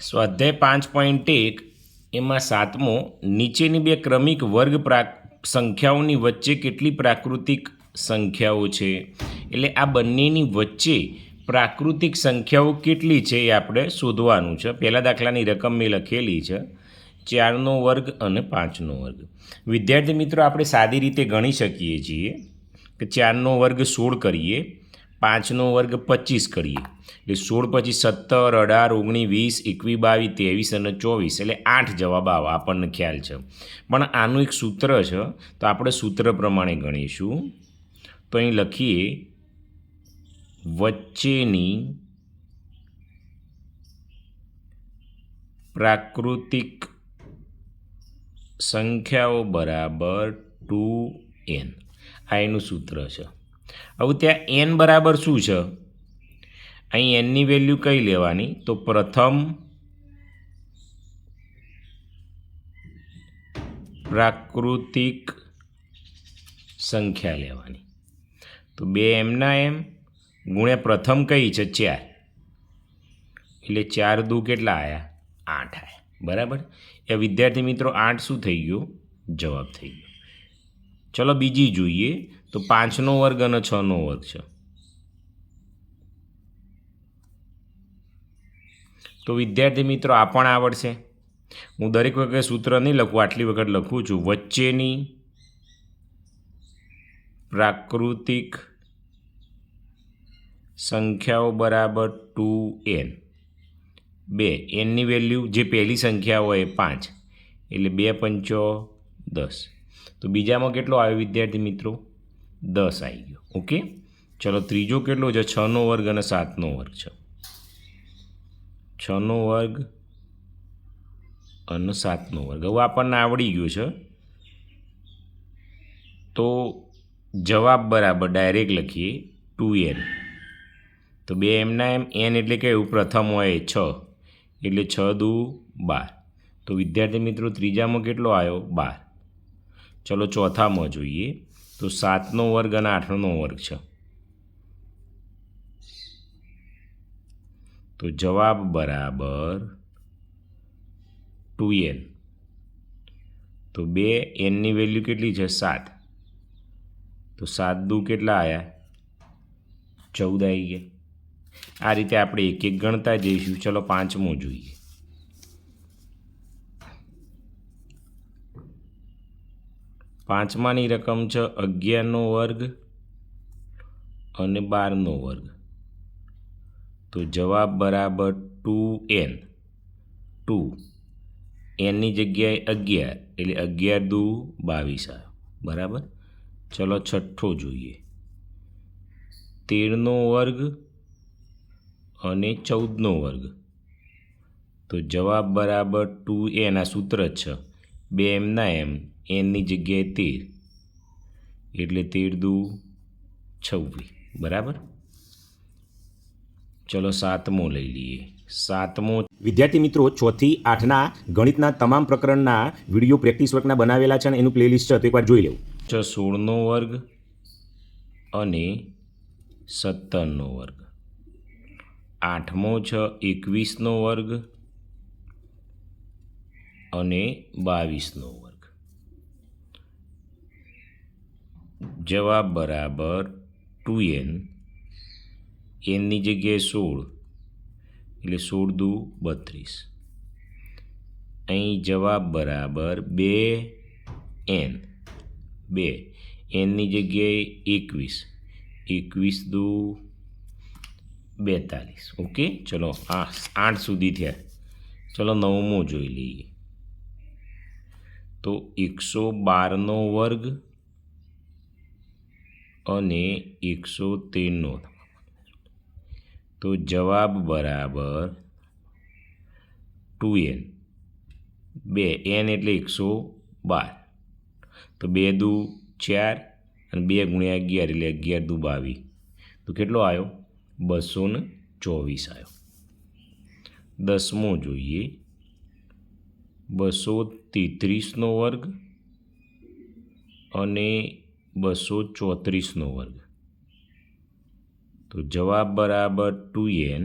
સ્વાધ્યાય 5.1 એમાં સાતમો નીચેની બે ક્રમિક વર્ગ સંખ્યાઓની વચ્ચે કેટલી પ્રાકૃતિક સંખ્યાઓ છે, એટલે આ બંનેની વચ્ચે પ્રાકૃતિક સંખ્યાઓ કેટલી છે એ આપણે શોધવાનું છે. પહેલા દાખલાની રકમ મેં લખેલી છે 4નો વર્ગ અને 5નો વર્ગ. વિદ્યાર્થી મિત્રો, આપણે સાદી રીતે ગણી શકીએ છીએ કે 4નો વર્ગ 16 કરીએ, 5નો વર્ગ 25 કરીએ, એટલે 16 પછી 17, 18, 19, 20, 21, 22, 23 અને 24, એટલે 8 જવાબ આવે, આપણને ખ્યાલ છે. પણ આનું એક સૂત્ર છે, તો આપણે સૂત્ર પ્રમાણે ગણીશું. તો અહીં લખીએ વચ્ચેની પ્રાકૃતિક સંખ્યાઓ બરાબર 2n. આ એનું સૂત્ર છે. હવે ત્યાં n બરાબર શું છે? અહીં nની વેલ્યુ કઈ લેવાની? તો પ્રથમ પ્રાકૃતિક સંખ્યા લેવાની. તો 2m ના m ગુણ્યા પ્રથમ કઈ છે? 4. એટલે 4 દુ કેટલા આવ્યા? 8 આવ્યા. બરાબર. એ વિદ્યાર્થી મિત્રો 8 શું થઈ ગયો? જવાબ થઈ ગયો. ચલો બીજી જોઈએ. તો 5નો વર્ગ અને 6નો વર્ગ છે. તો વિદ્યાર્થી મિત્રો આ પણ આવડશે. હું દરેક વખતે સૂત્ર નહીં લખું, આટલી વખત લખું છું. વચ્ચેની પ્રાકૃતિક સંખ્યાઓ બરાબર 2n. 2 nની વેલ્યુ જે પહેલી સંખ્યા હોય 5, એટલે 2 પંચો 10. તો બીજામાં કેટલો આવ્યો વિદ્યાર્થી મિત્રો? 10 આવી ગયો. ઓકે. ચલો ત્રીજો કેટલો છે? 6નો વર્ગ અને 7નો વર્ગ છે. 6નો વર્ગ અને 7નો વર્ગ હવે આપણને આવડી ગયું છે. તો જવાબ બરાબર ડાયરેક્ટ લખીએ 2n. તો 2m ના n એટલે કેવું? પ્રથમ હોય 6, એટલે 6 દુ 12. તો વિદ્યાર્થી મિત્રો ત્રીજામાં કેટલો આવ્યો? 12. ચલો ચોથામાં જોઈએ. તો 7નો વર્ગ અને 8નો વર્ગ છે. તો જવાબ બરાબર 2n. તો 2nની વેલ્યુ કેટલી છે? 7. તો 7 દુ કેટલા આવ્યા? 14 આવી ગયા. આ રીતે આપણે એક એક ગણતા જઈશું. ચલો પાંચમો જોઈએ. પાંચમાની રકમ છે 11નો વર્ગ અને 12નો વર્ગ. તો જવાબ બરાબર 2n. 2 nની જગ્યાએ 11, એટલે 11 દુ 22 આવ્યો. બરાબર. ચલો છઠ્ઠો જોઈએ. 13નો વર્ગ અને 14નો વર્ગ. તો જવાબ બરાબર 2n. આ સૂત્ર જ છે. 2m ના m, nની જગ્યાએ 13, એટલે 13 દુ 26. બરાબર. ચલો સાતમો લઈ લઈએ. સાતમો વિદ્યાર્થી મિત્રો 6 થી 8ના ગણિતના તમામ પ્રકરણના વિડીયો પ્રેક્ટિસ વર્કના બનાવેલા છે અને એનું પ્લેલિસ્ટ છે, તો એકવાર જોઈ લેવું. 16નો વર્ગ અને 17નો વર્ગ. 8મો છે 21નો વર્ગ અને 22નો વર્ગ. જવાબ બરાબર 2n. nની જગ્યાએ 16, એટલે 16 દુ 32. અહીં જવાબ બરાબર 2n. 2 nની જગ્યાએ 21, 21 દુ 42. ઓકે. ચલો 8 સુધી થયા. ચલો 9મો જોઈ લઈએ. તો 112નો વર્ગ અને 113નો. તો જવાબ બરાબર 2n. 2n એટલે 112. તો 2 દુ 4 અને 2 ગુણ્યા 11, એટલે 11 દુ 22. તો કેટલો આવ્યો? 224 આવ્યો. 10મો જોઈએ. 233નો વર્ગ અને 234નો વર્ગ. તો જવાબ બરાબર 2n.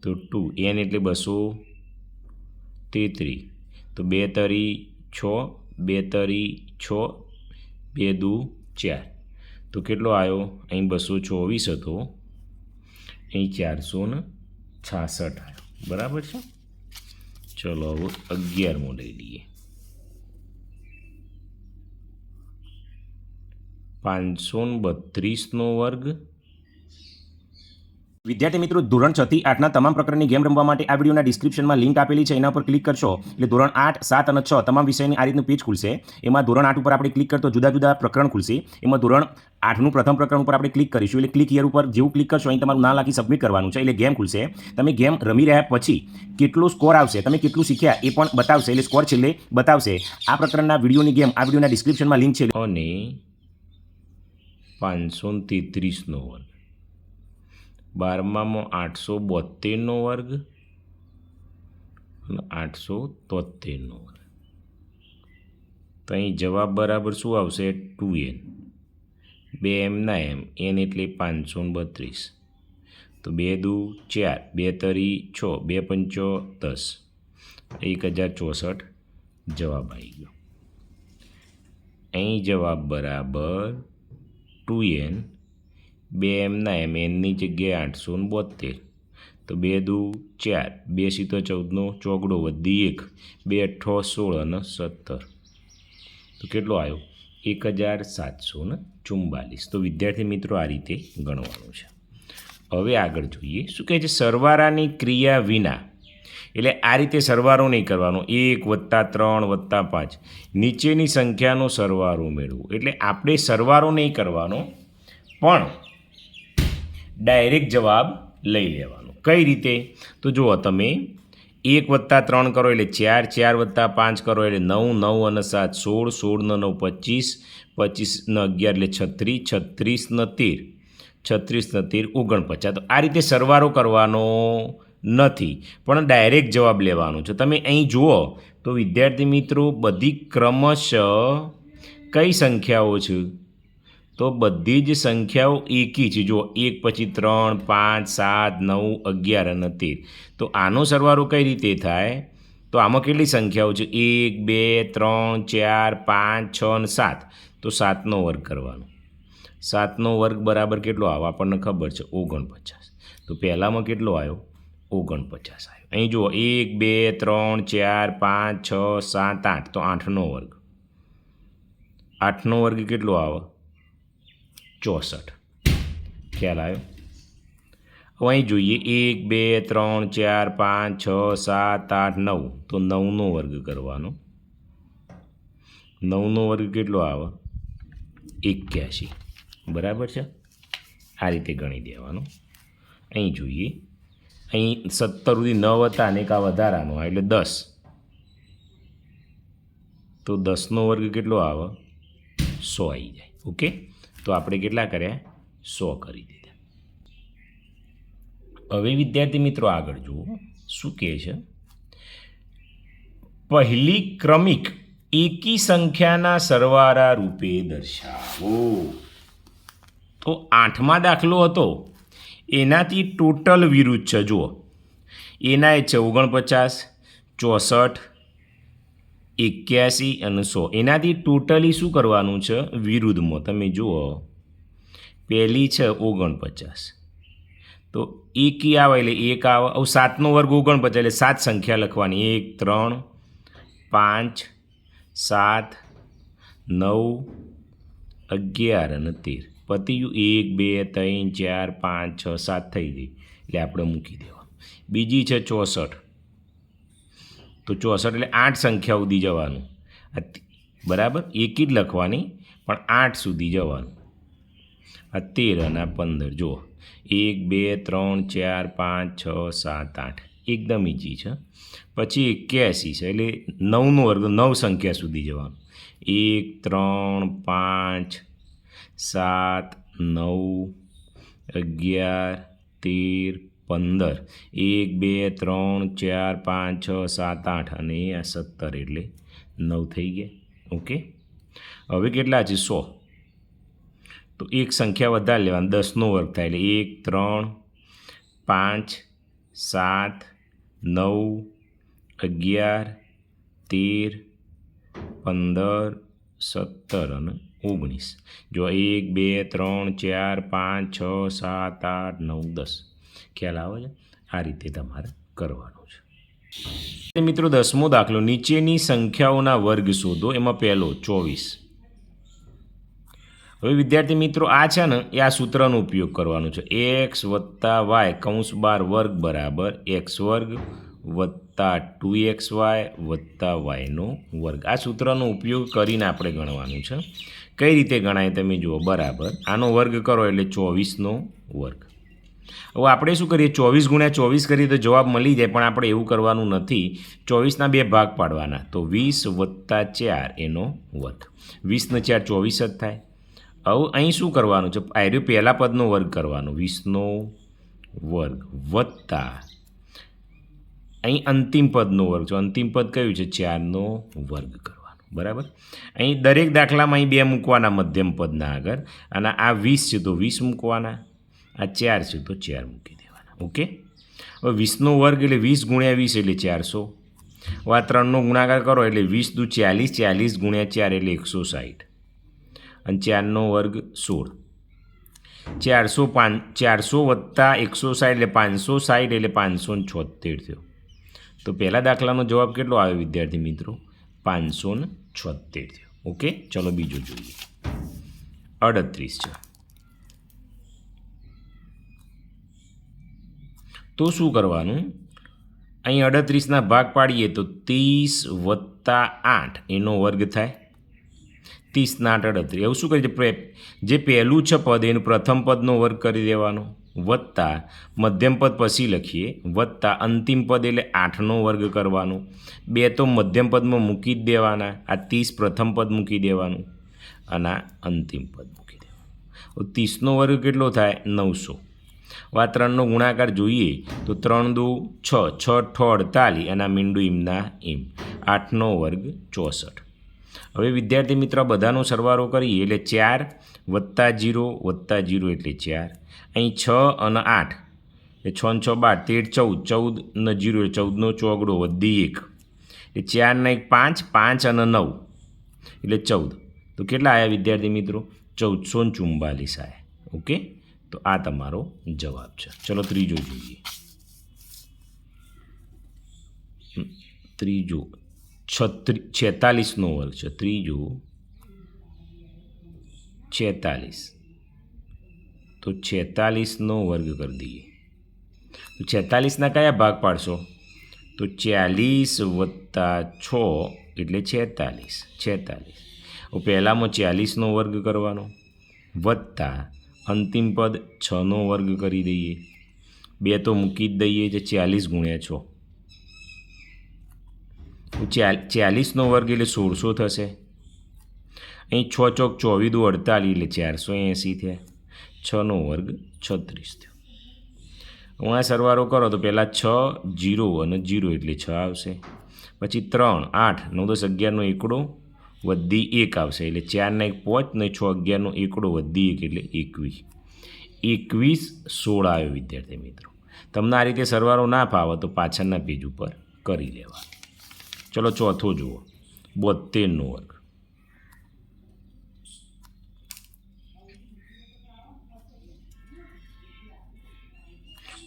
તો 2 n એટલે 233. તો 2 તરી 6, 2 તરી 6, 2 દુ 4. તો કેટલો આવ્યો? અહીં 224 હતો, અહીં 466 આવ્યો. બરાબર છે. ચલો હવે 11મો લઈ લઈએ. 532નો વર્ગ. વિદ્યાર્થી મિત્રો, ધોરણ 6 થી 8ના તમામ પ્રકારની ગેમ રમવા માટે આ વિડીયોના ડિસ્ક્રિપ્શનમાં લિંક આપેલી છે, એના પર ક્લિક કરશો એટલે ધોરણ 8, 7 અને 6 તમામ વિષયની આ રીતનું પેજ ખુલશે. એમાં ધોરણ 8 ઉપર આપણે ક્લિક કરતો જુદા જુદા પ્રકરણ ખુલશે. એમાં ધોરણ 8નું પ્રથમ પ્રકરણ ઉપર આપણે ક્લિક કરીશું એટલે ક્લિક હિયર ઉપર જેવું ક્લિક કરશો અહીં તમારું નામ લખી સબમિટ કરવાનું છે એટલે ગેમ ખુલશે. તમે ગેમ રમી રહ્યા પછી કેટલો સ્કોર આવશે, તમે કેટલું શીખ્યા એ પણ બતાવશે, એટલે સ્કોર છેલ્લે બતાવશે. આ પ્રકરણના વિડીયોની ગેમ આ વિડીયોના ડિસ્ક્રિપ્શનમાં લિંક છે. અને 533નો વર્ગ. 12મામાં 872નો વર્ગ અને 873નો વર્ગ. તો અહીં જવાબ બરાબર શું આવશે? 2n. 2 એમના એમ, n એટલે 532. તો 2 દુ 4, 2 તરી 6, 2 પંચો 10, 1064 જવાબ આવી ગયો. અહીં જવાબ બરાબર 2n. 2 એમના એમ, nની જગ્યાએ 872. તો 2 દુ 4, 2 સીતો 14નો ચોગડો વધી 1, 2 અઠ્ઠો 16 અને 17. તો કેટલો આવ્યો? 1744. તો વિદ્યાર્થી મિત્રો આ રીતે ગણવાનું છે. હવે આગળ જોઈએ શું કહે છે? સરવાળાની ક્રિયા વિના, એટલે આ રીતે સરવાળો નહીં કરવાનો. 1 + 3 + 5 નીચેની સંખ્યાનો સરવાળો મેળવો. એટલે આપણે સરવાળો નહીં કરવાનો, પણ ડાયરેક્ટ જવાબ લઈ લેવાનો. કઈ રીતે? તો જુઓ, તમે 1 + 3 કરો એટલે 4, 4 + 5 કરો એટલે 9, 9 અને 7 16, 16 ને 9 25, 25 ને 11 એટલે 36, 36 ને 13, 36 ને 13 49. તો આ રીતે સરવાળો કરવાનો નથી, પણ ડાયરેક્ટ જવાબ લેવાનો છે. તમે અહીં જુઓ તો વિદ્યાર્થી મિત્રો બધી ક્રમશઃ કઈ સંખ્યાઓ છે? તો બધી જ સંખ્યાઓ એકી છે. જુઓ, 1 પછી 3, 5, 7, 9, 11 અને 13. તો આનો સરવાળો કઈ રીતે થાય? તો આમાં કેટલી સંખ્યાઓ છે? 1, 2, 3, 4, 5, 6 અને 7. તો 7નો વર્ગ કરવાનો. 7નો વર્ગ બરાબર કેટલો આવે? આપણને ખબર છે 49. તો પહેલામાં કેટલો આવ્યો? 49 આવ્યો. અહીં જુઓ 1, 2, 3, 4, 5, 6, 7, 8. તો 8નો વર્ગ. 8નો વર્ગ કેટલો આવે? 64. ખ્યાલ આવ્યો? હવે અહીં જોઈએ 1, 2, 3, 4, 5, 6, 7, 8, 9. તો 9નો વર્ગ કરવાનો. 9નો વર્ગ કેટલો આવે? 81. બરાબર છે. આ રીતે ગણી દેવાનું. અહીં જોઈએ, અહીં 17 સુધી 9 હતા અને એક આ વધારાનો એટલે 10. તો 10નો વર્ગ કેટલો આવે? 100 આવી જાય. ઓકે, તો આપણે કેટલા કર્યા? 100 કરી દીધા. હવે વિદ્યાર્થી મિત્રો આગળ જુઓ શું કહે છે? પહેલી ક્રમિક એકી સંખ્યાના સરવાળા રૂપે દર્શાવો. તો 8મા દાખલો હતો એનાથી ટોટલ વિરુદ્ધ છે. જુઓ, એના એ છે 49, 64, 81 અને 100. એનાથી ટોટલી શું કરવાનું છે? વિરુદ્ધમાં. તમે જુઓ, પહેલી છે 49. તો એકી આવે એટલે 1 આવે. હવે 7નો વર્ગ 49 એટલે 7 સંખ્યા લખવાની. 1, 3, 5, 7, 9, 11 અને 13. પતી ગયું. 1, 2, 3, 4, 5, 6, 7 થઈ ગઈ એટલે આપણે મૂકી દેવાનું. બીજી છે 64. તો 64 એટલે 8 સંખ્યા સુધી જવાનું. બરાબર, એકી જ લખવાની પણ 8 સુધી જવાનું. આ 13 અને 15. જુઓ, 1, 2, 3, 4, 5, 6, 7, 8. એકદમ ઈજી છે. પછી 81 છે એટલે 9નો વર્ગ 9 સંખ્યા સુધી જવાનું. 1, 3, 5, 7, 9, 11, 13, 15. 1, 2, 3, 4, 5, 6, 7, 8 અને આ 17 એટલે 9 થઈ ગયા. ઓકે, હવે કેટલા છે? 100. તો એક સંખ્યા વધારે લેવાની. 10નો વર્ગ થાય એટલે 1, 3, 5, 7 9 11 13 15 17 અને 19. જો 1 2 3 4 5 6 7 8 9 10. ખ્યાલ આવે છે? આ રીતે તમારે કરવાનું છે. મિત્રો 10મો દાખલો, નીચેની સંખ્યાઓના વર્ગ શોધો. એમાં પહેલો 24. હવે વિદ્યાર્થી મિત્રો આ છે ને એ આ સૂત્રનો ઉપયોગ કરવાનો છે. x વત્તા y કૌંસ બાર વર્ગ બરાબર x વર્ગ વત્તા 2xy વત્તા yનો વર્ગ. આ સૂત્રનો ઉપયોગ કરીને આપણે ગણવાનું છે. કઈ રીતે ગણાય તમે જુઓ. બરાબર આનો વર્ગ કરો એટલે 24નો વર્ગ. હવે આપણે શું કરીએ, 24 ગુણ્યા 24 કરીએ તો જવાબ મળી જાય, પણ આપણે એવું કરવાનું નથી. 24ના 2 ભાગ પાડવાના, તો 20 વત્તા 4 એનો વર્ગ. 20 ને 4 24 જ થાય. હવે અહીં શું કરવાનું છે, આર્યો પહેલા પદનો વર્ગ કરવાનો, 20નો વર્ગ વત્તા અહીં અંતિમ પદનો વર્ગ છે. અંતિમ પદ કયું છે, 4નો વર્ગ કરવાનો. બરાબર. અહીં દરેક દાખલામાં અહીં 2 મૂકવાના મધ્યમ પદના આગળ, અને આ 20 છે તો 20 મૂકવાના, આ 4 છે તો 4 મૂકી દેવાના. ઓકે. હવે 20નો વર્ગ એટલે 20 ગુણ્યા 20 એટલે 400. હવે આ 3નો ગુણાકાર કરો એટલે 20 દુ 40, 40 ગુણ્યા 4 એટલે 160, અને 4નો વર્ગ 16. 400 વત્તા 160 એટલે 560 એટલે 576 થયો. તો પહેલા દાખલાનો જવાબ કેટલો આવ્યો વિદ્યાર્થી મિત્રો? 576 થયો. ઓકે. ચલો બીજો જોઈએ. 38 છે. તો શું કરવાનું, અહીં 38ના ભાગ પાડીએ તો 30 વત્તા 8 એનો વર્ગ થાય. 30 ના 8 38. એવું શું કરીએ, જે પહેલું છે પદ એનું પ્રથમ પદનો વર્ગ કરી દેવાનો, વત્તા મધ્યમ પદ પછી લખીએ, વત્તા અંતિમ પદ એટલે 8નો વર્ગ કરવાનો. 2 તો મધ્યમ પદમાં મૂકી જ દેવાના, આ 30 પ્રથમ પદ મૂકી દેવાનું, અને આ અંતિમ પદ મૂકી દેવાનું. 30નો વર્ગ કેટલો થાય? 900. આ 3નો ગુણાકાર જોઈએ તો 3 દુ 6, 6 ઠ 48, અને આ મીંડું એમના એમ, 8નો વર્ગ 64. હવે વિદ્યાર્થી મિત્રો બધાનો સરવાળો કરીએ એટલે 4 વત્તા 0 વત્તા 0 એટલે 4. અહીં 6 અને 8 એટલે 6 ને 6 12, 13 14, 14 ને 0 એટલે 14નો ચોગડો વધી 1 એટલે 4 ને 1 5, 5 અને 9 એટલે 14. તો કેટલા આવ્યા વિદ્યાર્થી મિત્રો? 1444 આવ્યા. ઓકે. તો આ તમારો જવાબ છે. ચલો ત્રીજો જોઈએ. ત્રીજો 46નો વર્ગ છે. ત્રીજો 46, તો 46નો વર્ગ કરી દઈએ. તો 46ના કયા ભાગ પાડશો? તો 40 વત્તા 6 એટલે 46. પહેલામાં 40નો વર્ગ કરવાનો, વત્તા અંતિમ પદ 6નો વર્ગ કરી દઈએ. 2 તો મૂકી જ દઈએ છે, 40 ગુણ્યા 6. 40નો વર્ગ એટલે 1600 થશે. અહીં 6 ચોક 24 દુ 48 એટલે 480 થયા. 6નો વર્ગ 36 થયો. હું આ સરવાળો કરો તો પહેલાં 6 0 અને 0 એટલે 6 આવશે. પછી 3 8 9 10 11નો એકડો વધી 1 આવશે, એટલે 4 ને 1 5 ને 6 11નો એકડો વધી 1 એટલે 21. 21 16 આવ્યો વિદ્યાર્થી મિત્રો. તમને આ રીતે સરવાળો ના ફાવે તો પાછળના પેજ ઉપર કરી લેવા. ચલો ચોથો જુઓ. 72નો વર્ગ.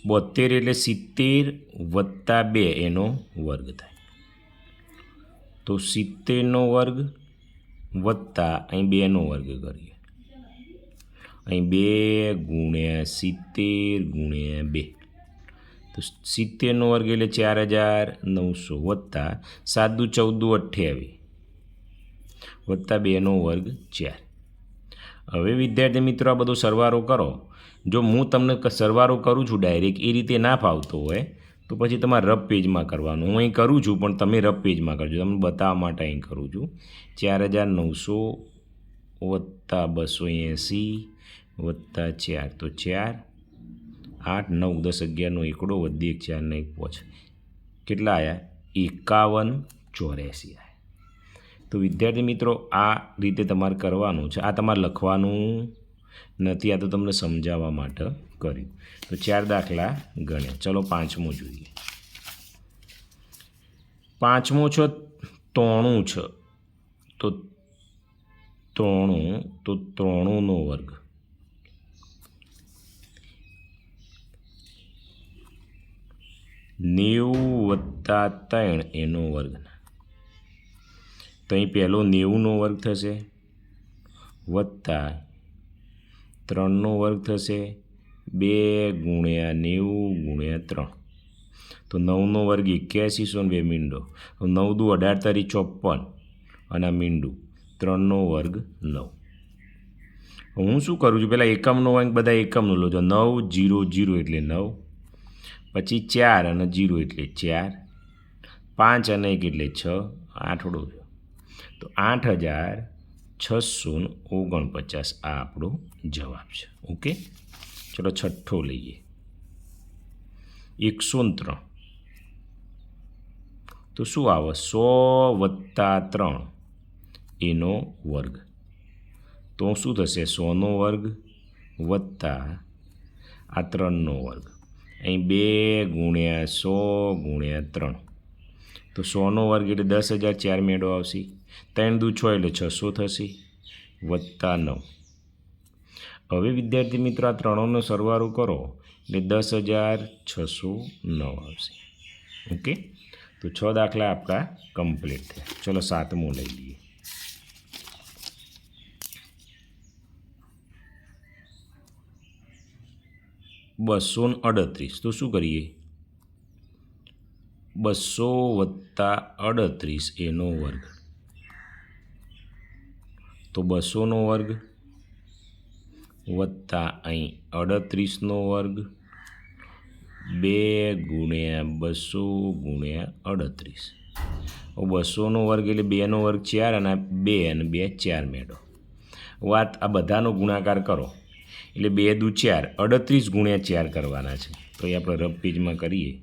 બોતેર એટલે 70 વત્તા 2 એનો વર્ગ થાય. તો 70નો વર્ગ વત્તા અહીં 2નો વર્ગ કરીએ. અહીં 2 ગુણ્યા 70 ગુણ્યા 2, તો 70નો વર્ગ એટલે 4900 વત્તા 7 દુ 14 દુ 28 વત્તા 2નો વર્ગ 4. હવે વિદ્યાર્થી મિત્રો આ બધો સરવાળો કરો. જો હું તમને સરવાળો કરું છું ડાયરેક્ટ, એ રીતે ના ફાવતો હોય તો પછી તમારે રફ પેજમાં કરવાનું. હું અહીં કરું છું પણ તમે રફ પેજમાં કરજો, તમને બતાવવા માટે અહીં કરું છું. 4900 વત્તા 280 વત્તા 4, તો 4 8 9 10 11નો એકડો વધી 1 4 ને 1 5, કેટલા આવ્યા? 5184 આવ્યા. તો વિદ્યાર્થી મિત્રો આ રીતે તમારે કરવાનું છે. આ તમારે લખવાનું નથી, આ તો તમને સમજાવવા માટે કર્યું. તો 4 દાખલા ગણ્યા. ચલો પાંચમો જોઈએ. પાંચમો છે 93 છે. તો 93નો વર્ગ. +90 એનો વર્ગ. તો અહીં પહેલો 90નો વર્ગ થશે વત્તા 3નો વર્ગ થશે 2 × 90 × 3. તો 9નો વર્ગ 81 ને 2 મીંડો. 9 દુ 18 તારી 54 અને આ મીંડું 3નો વર્ગ 9. હું શું કરું છું, પહેલાં એકમનો અંક બધા એકમનો લો છો. 9 0 0 એટલે 9, પછી 4 અને 0 એટલે 4, 5 અને 1 એટલે 6, 8 ઓળો છો. તો 8649 આ આપણો જવાબ છે. ઓકે, ચલો છઠ્ઠો લઈએ. 103. તો શું આવે? 100 + 3 એનો વર્ગ. તો શું થશે? 100નો વર્ગ વત્તા આ 3નો વર્ગ. અહીં 2 × 100 × 3. તો 100નો વર્ગ એટલે 10,000, 4 મેળો આવશે. 3 દુ 6 એટલે 600 થશે વત્તા 9. હવે વિદ્યાર્થી મિત્રો આ ત્રણોનો સરવાળો કરો એટલે 10,609 આવશે. ઓકે, તો 6 દાખલા આપણા કમ્પ્લીટ થયા. ચલો સાતમો લઈ લઈએ. 238. તો શું કરીએ? 200 + 38 એનો વર્ગ. તો 200નો વર્ગ વત્તા અહીં 38નો વર્ગ 2 × 200 × 38. 200નો વર્ગ એટલે 2નો વર્ગ 4 અને 2 અને 2 4 મેળો. વાત આ બધાનો ગુણાકાર કરો એટલે 2 દુ 4, 38 × 4 કરવાના છે. તો એ આપણે રફ પેજમાં કરીએ.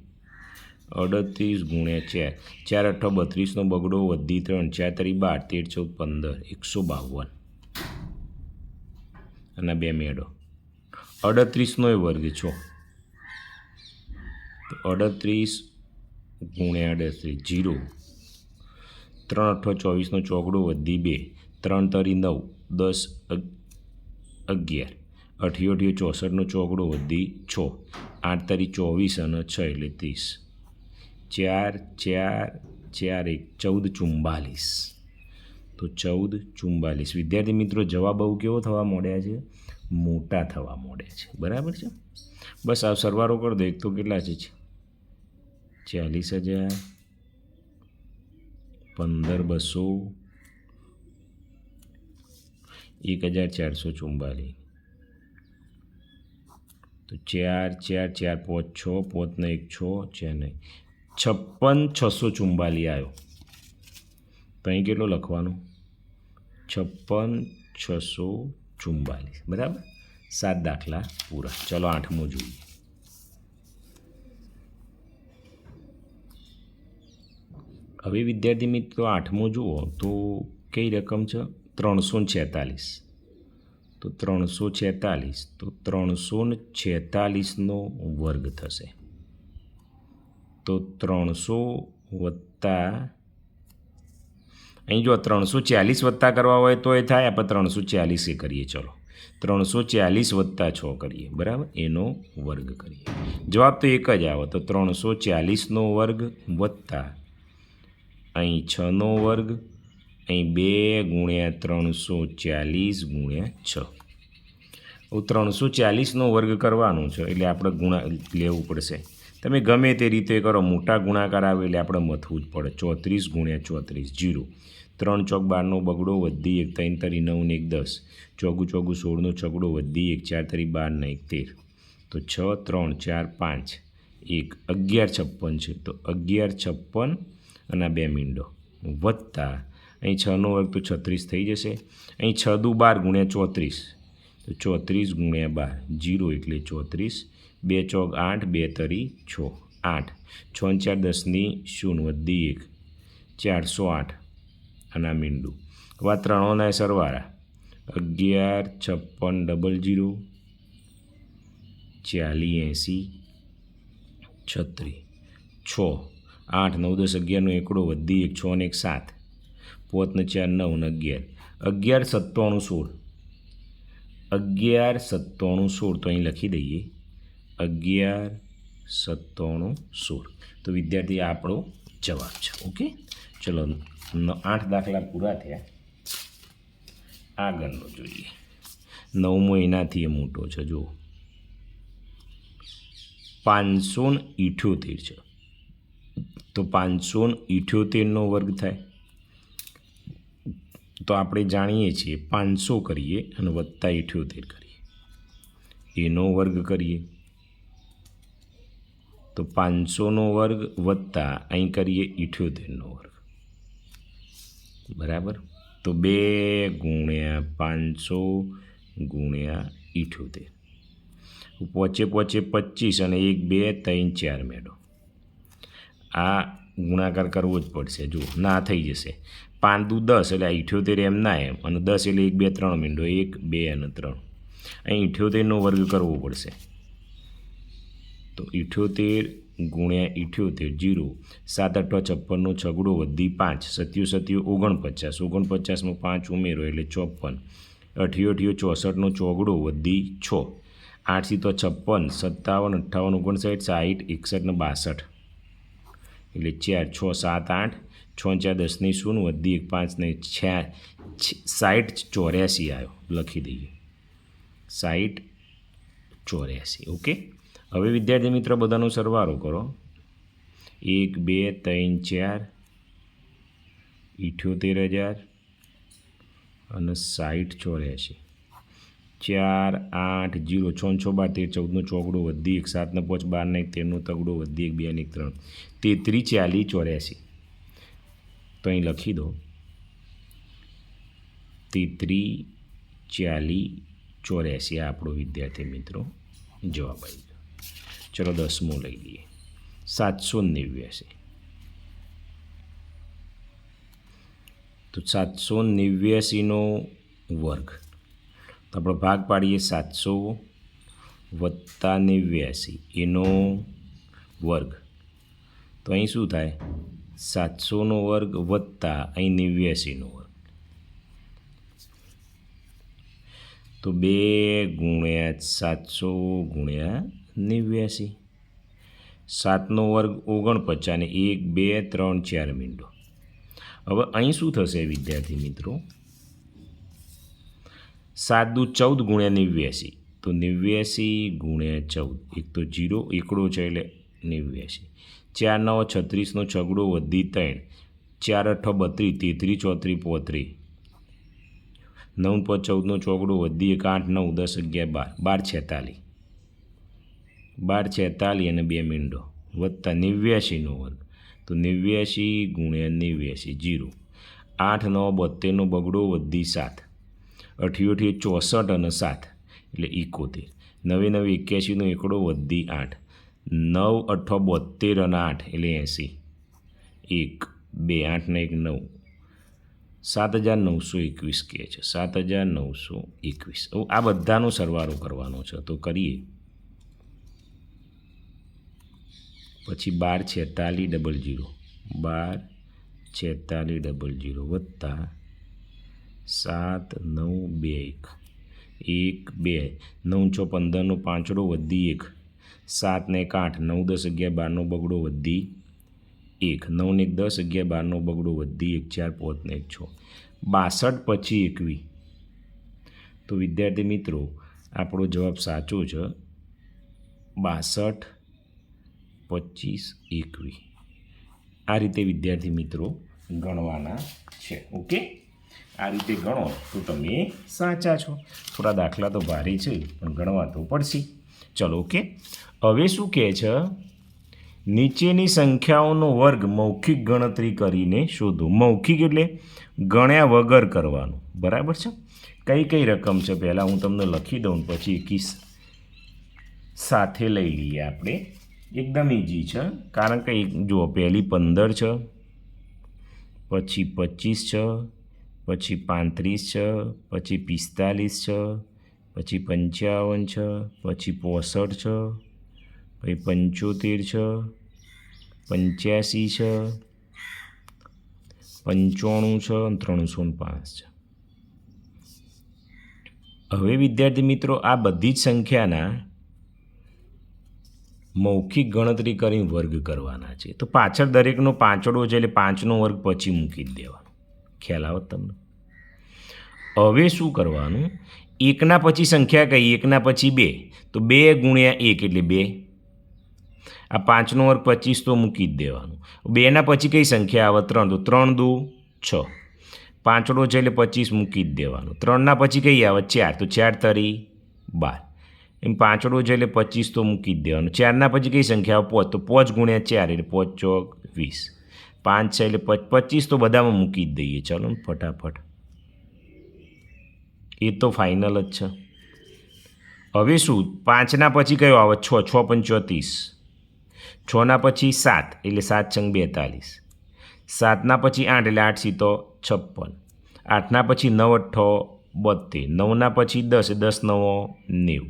38 × 4, 4 × 8 32નો બગડો વધી 3, 4 તારી 12, 13 14 15, 152 અને 2 મેળો. 38નો વર્ગ છો. તો 38 × 38 0, 3 × 8 24નો ચોગડો વધી 2, 3 તારી 9, 10 11, 8 × 8 64નો ચોગડો વધી 6, 8 તારી 24 અને 6 એટલે 30, 4 4 4 1 14 44. તો 14 44. વિદ્યાર્થી મિત્રો જવાબ આવું કેવો થવા માંડ્યા છે? મોટા થવા માંડ્યા છે. બરાબર છે. બસ આ સરવાળો કરી દો. એક તો કેટલા છે? 40,000, 15,200, 1,444. તો 4 4 4 5 6, 5 ને 1 6, 4 ને 56,644 આવ્યો. તો અહીં કેટલો લખવાનો? 56,644. બરાબર. 7 દાખલા પૂરા. ચલો આઠમો જોઈએ. હવે વિદ્યાર્થી મિત્રો આઠમો જુઓ તો કઈ રકમ છે? 346. તો 346. તો 346નો વર્ગ થશે. તો 300 વત્તા અહીં જો 340 વત્તા કરવા હોય તો એ થાય. આપણે 340 કરીએ. ચલો 340 વત્તા 6 કરીએ. બરાબર, એનો વર્ગ કરીએ. જવાબ તો એક જ આવે. તો 340નો વર્ગ વત્તા અહીં 6નો વર્ગ, અહીં 2 × 340 × 6. 340નો વર્ગ કરવાનો છે એટલે આપણે ગુણા લેવું પડશે. તમે ગમે તે રીતે કરો, મોટા ગુણાકાર આવે એટલે આપણે મથવું જ પડે. 34 × 34 0, 3 ચોક 12નો બગડો વધી 1, 3 તારી 9 ને 1 10, ચોગું ચોગું 16નો છગડો વધી 1, 4 તારી 12 ને 1 13. તો 6 3 4 5 1 11 56 છે. તો 11 56 અને 2 મીંડો વત્તા અહીં 6નો વર્ગ તો 36 થઈ જશે. અહીં 6 દુ 12 × 34. તો 34 × 12 0 એટલે 34, 2 ચોક 8, 2 તરી 6 8, 6 4 10ની 0 વધી 1 408 અને આ મીંડું. હવે આ ત્રણોના સરવાળા 11 56 00 40 80 36 6 8 9 10 11 એકડો વધી 1 6 ને 1 7 5 ને 4 9 ને 11 11 97 16 11 97 16 તો અહીં લખી દઈએ 11 97 16 તો વિદ્યાર્થી આપણો જવાબ છે. ઓકે, ચલો 8 દાખલા પૂરા થયા. આગળનો જોઈએ. 9મો એનાથી મોટો છે. જો 578 છે તો 578નો વર્ગ થાય તો આપણે જાણીએ છીએ 500 કરીએ અને વત્તા 78 કરીએ એનો વર્ગ કરીએ તો 500નો વર્ગ વત્તા અહીં કરીએ 78નો વર્ગ બરાબર. તો 2 ગુણ્યા 500 ગુણ્યા 78 પોચે 25 અને 1 2 3 4 મેળો. આ ગુણાકાર કરવો જ પડશે. જો ના થઈ જશે 5 દુ 10 એટલે 78 એમ ના એમ અને 10 એટલે 1 2 3 મીંડો 1 2 અને 3 અહીં 78નો વર્ગ કરવો પડશે. તો 78 ગુણ્યા 78 0 7 8 56નો છગડો વધી 5 7 49 49માં 5 ઉમેરો એટલે 54 88 64નો ચોગડો વધી 6 8 તો 56 57 58 59 60 61 ને 62 એટલે 4 6 7 8 6 4 10 ની 0 વધી 1 5 ને 60 84 આવ્યો. લખી દઈએ 60 84. ઓકે, હવે વિદ્યાર્થી મિત્રો બધાનો સરવાળો કરો 1 2 3 4 78,000 અને 60 84 4 8 0 6 6 12 13 14નો ચોગડો વધી 1 7 ને 5 12 ને 13નો તગડો વધી 1 2 ને 3 33 40 84 તો અહીં લખી દો 33 40 84 આ આપણો વિદ્યાર્થી મિત્રો જવાબ આવી ગયો. ચલો 10મો લઈ લઈએ 789 તો 789નો વર્ગ તો આપણે ભાગ પાડીએ 700 વત્તા 89 એનો વર્ગ તો અહીં શું થાય 700નો વર્ગ વત્તા અહીં 89નો વર્ગ તો 2 ગુણ્યા 700 ગુણ્યા 89 7નો વર્ગ 49 અને 1 2 3 4 મીંડો. હવે અહીં શું થશે વિદ્યાર્થી મિત્રો 7 દુ 14 ગુણ્યા 89 તો 89 ગુણ્યા 14 એક તો 0 એકડો છે એટલે 89 4 9 36નો છગડો વધી 3 4 8 32 33 34 9 5 14નો ચોગડો વધી 1 8 9 10 11 12 46 અને 2 મીંડો વત્તા 89નો વર્ગ તો 89 ગુણ્યા 89 0 8 9 72નો બગડો વધી 7 88 64 અને 7 એટલે 71 9 81નો એકડો વધી 8 9 8 72 અને 8 એટલે 80 1 2 8 ને 1 9 7921 કહે છે 7921. આ બધાનો સરવાળો કરવાનો છે તો કરીએ પછી 12 46 00 12 46 00 વત્તા 7 9 2 1 2 9 6 15નો પાંચડો વધી 1 7 ને 8 9 10 11 12નો બગડો વધી 1 9 ને 10 11 12નો બગડો વધી 1 4 5 ને 1 6 62 પછી 21 તો વિદ્યાર્થી મિત્રો આપણો જવાબ સાચો છે 62 25 21. આ રીતે વિદ્યાર્થી મિત્રો ગણવાના છે. ઓકે, આ રીતે ગણો તો તમે સાચા છો. થોડા દાખલા તો ભારે છે પણ ગણવા તો પડશે. ચલો ઓકે, હવે શું કહે છે નીચેની સંખ્યાઓનો વર્ગ મૌખિક ગણતરી કરીને શોધો. મૌખિક એટલે ગણ્યા વગર કરવાનું, બરાબર છે. કઈ કઈ રકમ છે પહેલાં હું તમને લખી દઉં પછી એકી સાથે લઈ લઈએ આપણે. એકદમ ઇઝી છે કારણ કે જુઓ પહેલી 15 છે, પછી 25 છે, પછી 35 છે, પછી 45 છે, પછી 55 છે, પછી 65 છે, પછી 75 છે, 85 છે, 95 છે અને 305 છે. હવે વિદ્યાર્થી મિત્રો આ બધી જ સંખ્યાના મૌખિક ગણતરી કરીને વર્ગ કરવાના છે. તો પાછળ દરેકનો પાંચડો છે એટલે 5નો વર્ગ પછી મૂકી જ દેવાનો. ખ્યાલ આવે તમને? હવે શું કરવાનું, એકના પછી સંખ્યા કઈ, એકના પછી 2, તો 2 ગુણ્યા 1 એટલે 2. આ 5નો વર્ગ 25 તો મૂકી જ દેવાનું. 2ના પછી કઈ સંખ્યા આવે, 3, તો 3 દુ 6. પાંચડો છે એટલે 25 મૂકી જ દેવાનું. 3ના પછી કઈ આવે, 4, તો 4 તરી 12. એમ પાંચડો છે એટલે 25 તો મૂકી જ દેવાનું. 4ના પછી કઈ સંખ્યા આવે, 5, તો 5 ગુણ્યા 4 એટલે 5 ચોક 20. 5 છે એટલે 25 તો બધામાં મૂકી જ દઈએ. ચાલો ને ફટાફટ, એ તો ફાઇનલ જ છે. હવે શું, 5ના પછી કયો આવે, 6, 6 પંચો 30. 6ના પછી 7 એટલે 7 છંગ 42. 7ના પછી 8 એટલે 8 સીતો 56. 8ના પછી 9 અઠ્ઠો 72. 9ના પછી 10 એટલે 10 નવો 90.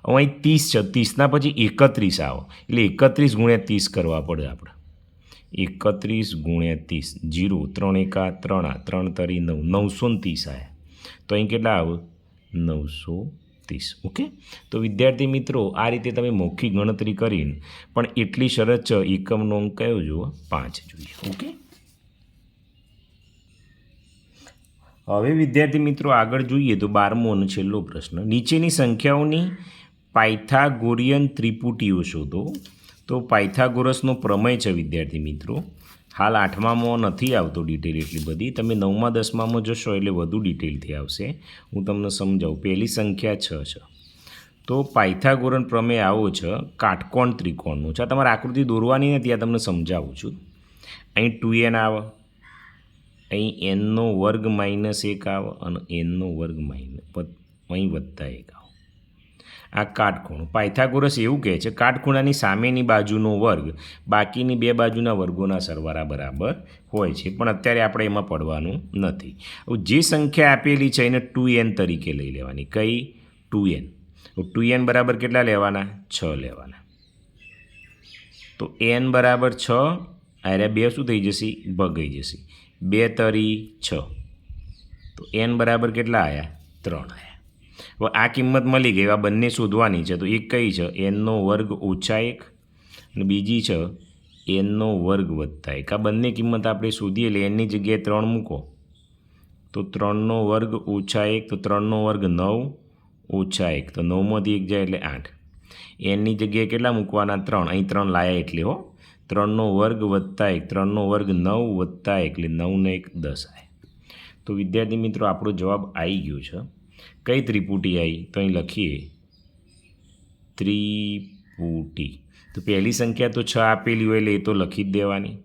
હવે અહીં 30 છે, 30ના પછી 31 આવે એટલે 31 ગુણ્યા 30 કરવા પડે આપણે. 31 ગુણ્યા 30, 0, 3 એકા 3, 3 તરી 9, 930 આવ્યા. તો અહીં કેટલા આવે, 930. ઓકે. તો વિદ્યાર્થી મિત્રો આ રીતે તમે મૌખિક ગણતરી કરીને, પણ એટલી શરત છે, એકમનો અંક કયો જુઓ, 5 જોઈએ. ઓકે. હવે વિદ્યાર્થી મિત્રો આગળ જોઈએ તો 12મો અને છેલ્લો પ્રશ્ન, નીચેની સંખ્યાઓની પાયથાગોરિયન ત્રિપુટીઓ શોધો. તો પાયથાગોરસનો પ્રમેય છે વિદ્યાર્થી મિત્રો. હાલ 8મામાં નથી આવતો ડિટેલ એટલી બધી, તમે 9મા 10મામાં જશો એટલે વધુ ડિટેલથી આવશે. હું તમને સમજાવું. પહેલી સંખ્યા 6 છે. તો પાયથાગોરન પ્રમેય આવો છે કાટકોણ ત્રિકોણનું છે. તમારે આકૃતિ દોરવાની નથી, આ તમને સમજાવું છું. અહીં 2n આવે, અહીં nનો વર્ગ -1 આવે અને nનો વર્ગ અહીં +1 આવે. આ કાટખૂણો. પાયથાગોરસ એવું કહે છે કાટખૂણાની સામેની બાજુનો વર્ગ બાકીની બે બાજુના વર્ગોના સરવાળા બરાબર હોય છે, પણ અત્યારે આપણે એમાં પડવાનું નથી. જે સંખ્યા આપેલી છે એને 2n તરીકે લઈ લેવાની. કઈ? 2n. તો 2n બરાબર કેટલા લેવાના? 6 લેવાના. તો n બરાબર 6, આરે 2 શું થઈ જશે? ભગાઈ જશે. 2 તરી 6. તો n બરાબર કેટલા આવ્યા? 3 આવ્યા. હવે આ કિંમત મળી ગઈ. આ બંને શોધવાની છે. તો એક કઈ છે? nનો વર્ગ ઓછા 1 અને બીજી છે nનો વર્ગ વત્તા 1. આ બંને કિંમત આપણે શોધીએ એટલે nની જગ્યાએ 3 મૂકો તો 3નો વર્ગ ઓછા 1, તો 3નો વર્ગ 9 ઓછા 1, તો 9માંથી 1 જાય એટલે 8. nની જગ્યાએ કેટલા મૂકવાના? 3. અહીં 3 લાયા એટલે હો. 3નો વર્ગ વત્તા 1, 3નો વર્ગ 9 વત્તા 1 એટલે 9 ને 1 10 આવે. તો વિદ્યાર્થી મિત્રો આપણો જવાબ આવી ગયો છે. કઈ ત્રિપુટી આવી? તો અહીં લખીએ ત્રિપુટી. તો પહેલી સંખ્યા તો 6 આપેલી હોય એટલે એ તો લખી જ દેવાની.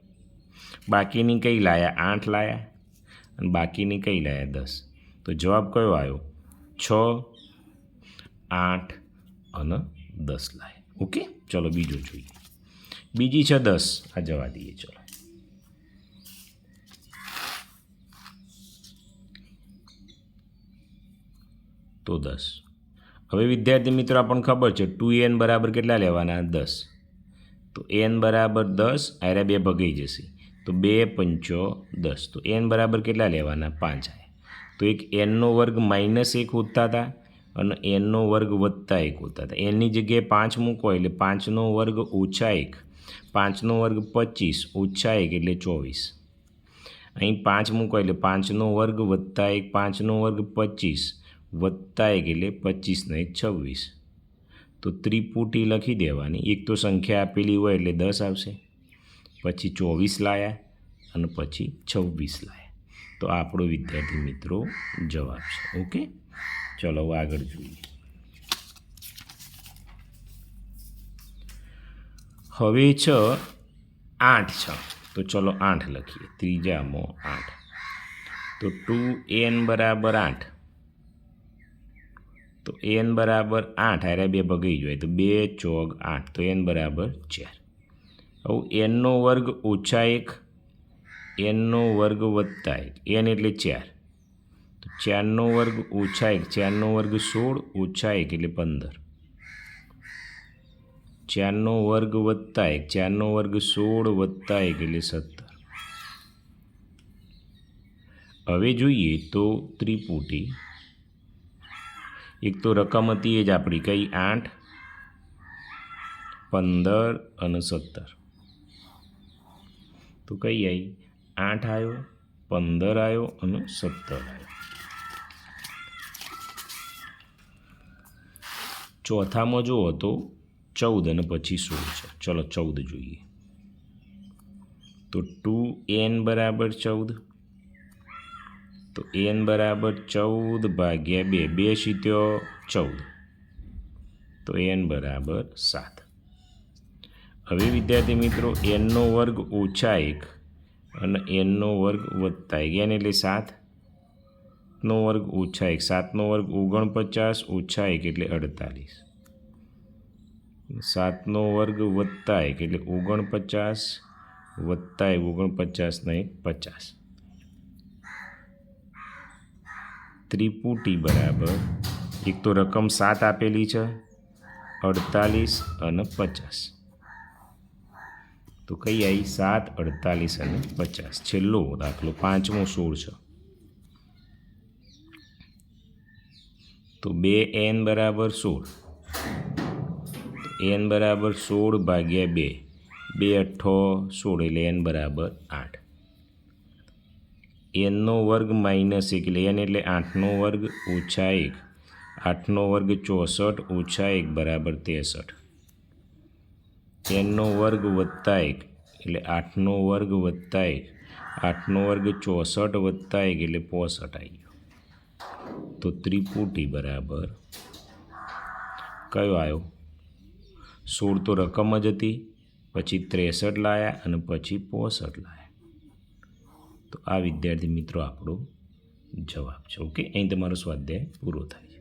બાકીની કઈ લાયા? 8 લાયા અને બાકીની કઈ લાયા? 10. તો જવાબ કયો આવ્યો? 6, 8 અને 10 લાયા. ઓકે. ચલો બીજો જોઈએ. બીજી છે 10. આ જવા દઈએ. ચલો તો 10. હવે વિદ્યાર્થી મિત્રો આપણને ખબર છે 2n બરાબર કેટલા લેવાના? 10. તો n બરાબર 10, આરે 2 ભગાઈ જશે. તો 2 પંચો 10. તો n બરાબર કેટલા લેવાના? 5 આવે. તો એક nનો વર્ગ -1 હોતા હતા અને nનો વર્ગ વત્તા 1 હોતા હતા. nની જગ્યાએ 5 મૂકો એટલે 5નો વર્ગ ઓછા 1, 5નો વર્ગ 25 ઓછા 1 એટલે 24. અહીં 5 મૂકો એટલે 5નો વર્ગ વત્તા 1, 5નો વર્ગ 25 વત્તા 1 એટલે 25 ને 1 26. તો ત્રિપુટી લખી દેવાની. એક તો સંખ્યા આપેલી હોય એટલે 10 આવશે, પછી 24 લાયા અને પછી 26 લાયા. તો આપણો વિદ્યાર્થી મિત્રો જવાબ છે. ઓકે. ચલો હવે આગળ જોઈએ. હવે છે 8 છે. તો ચલો 8 લખીએ. ત્રીજામાં 8. તો 2n બરાબર 8. તો n બરાબર 8, હારે 2 ભગાઈ જાય તો 2 ચોક 8, તો n બરાબર 4. હવે nનો વર્ગ ઓછા 1, nનો વર્ગ વત્તા 1, n એટલે 4, તો 4નો વર્ગ ઓછા 1, 4નો વર્ગ 16 ઓછા 1 એટલે 15. 4નો વર્ગ વત્તા 1, 4નો વર્ગ 16 વત્તા 1 એટલે 17. હવે જોઈએ તો ત્રિપુટી. એક તો રકમ હતી એ જ આપણી કઈ 8, 15 અને 17. તો કઈ આવી? 8 આવ્યો, 15 આવ્યો અને 17 આવ્યો. ચોથામાં જુઓ તો 14 અને પછી 16 છે. ચલો 14 જોઈએ. તો 2n બરાબર 14. તો n બરાબર 14 ભાગ્યા 2, 2 સીત્યો 14. તો n બરાબર 7. હવે વિદ્યાર્થી મિત્રો nનો વર્ગ ઓછા 1 અને nનો વર્ગ વત્તા 1, n એટલે 7નો વર્ગ ઓછા 1, 7નો વર્ગ 49 ઓછા 1 એટલે 48. 7નો વર્ગ વત્તા 1 એટલે 49 વત્તા 49 ને 50. ત્રિપુટી બરાબર, એક તો રકમ 7 આપેલી છે, 48 અને 50. તો કઈ આવી? 7, 48 અને 50. છેલ્લો દાખલો 5મો 16 છે. તો 2n બરાબર 16. તો n બરાબર 16 ભાગ્યા 2, 2 8 16 એટલે n બરાબર 8. nનો વર્ગ -1 એટલે n એટલે 8નો વર્ગ ઓછા 1, 8નો વર્ગ 64 ઓછા 1 બરાબર 63. nનો વર્ગ વત્તા 1 એટલે 8નો વર્ગ વત્તા 1, 8નો વર્ગ 64 વત્તા 1 એટલે 65 આવી ગયો. તો ત્રિપુટી બરાબર કયો આવ્યો? 16 તો રકમ જ હતી, પછી 63 લાયા અને પછી 65 લાયા. તો આ વિદ્યાર્થી મિત્રો આપણો જવાબ છે. ઓકે, અહીં તમારો સ્વાધ્યાય પૂરો થાય છે.